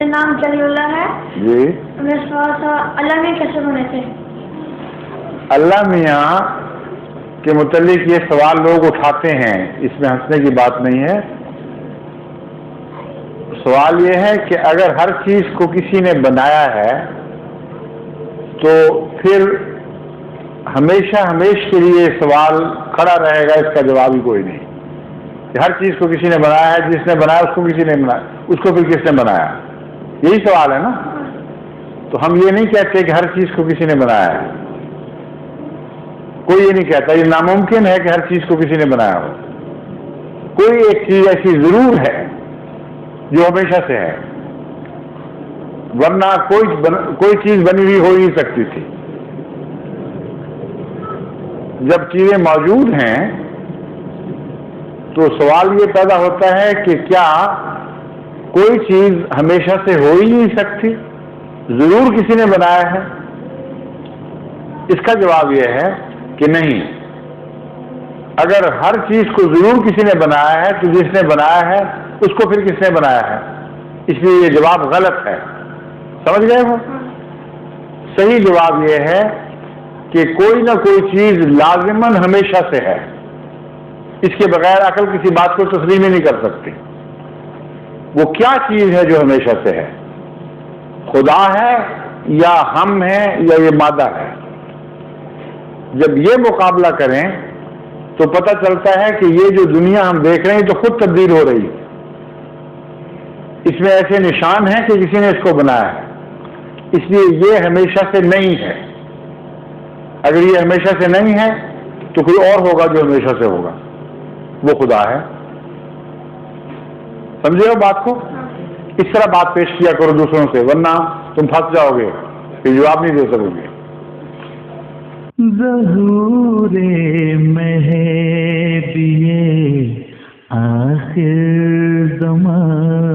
نام جلی اللہ ہے جی. میرا سوال تھا اللہ میاں کیسے بنے تھے؟ اللہ میاں کے متعلق یہ سوال لوگ اٹھاتے ہیں، اس میں ہنسنے کی بات نہیں ہے. سوال یہ ہے کہ اگر ہر چیز کو کسی نے بنایا ہے تو پھر ہمیشہ کے لیے سوال کھڑا رہے گا، اس کا جواب ہی کوئی نہیں. کہ ہر چیز کو کسی نے بنایا ہے، جس نے بنایا اس کو کسی نے بنایا، اس کو پھر کس نے بنایا؟ یہی سوال ہے نا. تو ہم یہ نہیں کہتے کہ ہر چیز کو کسی نے بنایا ہے، کوئی یہ نہیں کہتا. یہ ناممکن ہے کہ ہر چیز کو کسی نے بنایا ہو. کوئی ایک چیز ایسی ضرور ہے جو ہمیشہ سے ہے، ورنہ کوئی چیز بنی ہوئی ہو نہیں سکتی تھی. جب چیزیں موجود ہیں تو سوال یہ پیدا ہوتا ہے کہ کیا کوئی چیز ہمیشہ سے ہو ہی نہیں سکتی؟ ضرور کسی نے بنایا ہے. اس کا جواب یہ ہے کہ نہیں. اگر ہر چیز کو ضرور کسی نے بنایا ہے تو جس نے بنایا ہے اس کو پھر کس نے بنایا ہے؟ اس لیے یہ جواب غلط ہے. سمجھ گئے ہو؟ صحیح جواب یہ ہے کہ کوئی نہ کوئی چیز لازماً ہمیشہ سے ہے. اس کے بغیر عقل کسی بات کو تسلیم ہی نہیں کر سکتی. وہ کیا چیز ہے جو ہمیشہ سے ہے؟ خدا ہے یا ہم ہیں یا یہ مادہ ہے؟ جب یہ مقابلہ کریں تو پتہ چلتا ہے کہ یہ جو دنیا ہم دیکھ رہے ہیں تو خود تبدیل ہو رہی ہے. اس میں ایسے نشان ہیں کہ کسی نے اس کو بنایا ہے. اس لیے یہ ہمیشہ سے نہیں ہے. اگر یہ ہمیشہ سے نہیں ہے تو کوئی اور ہوگا جو ہمیشہ سے ہوگا، وہ خدا ہے. سمجھے ہو بات کو؟ اس طرح بات پیش کیا کرو دوسروں سے، ورنہ تم پھنس جاؤ گے، پھر جواب نہیں دے سکو گے. ظہور مہدی آخر زمان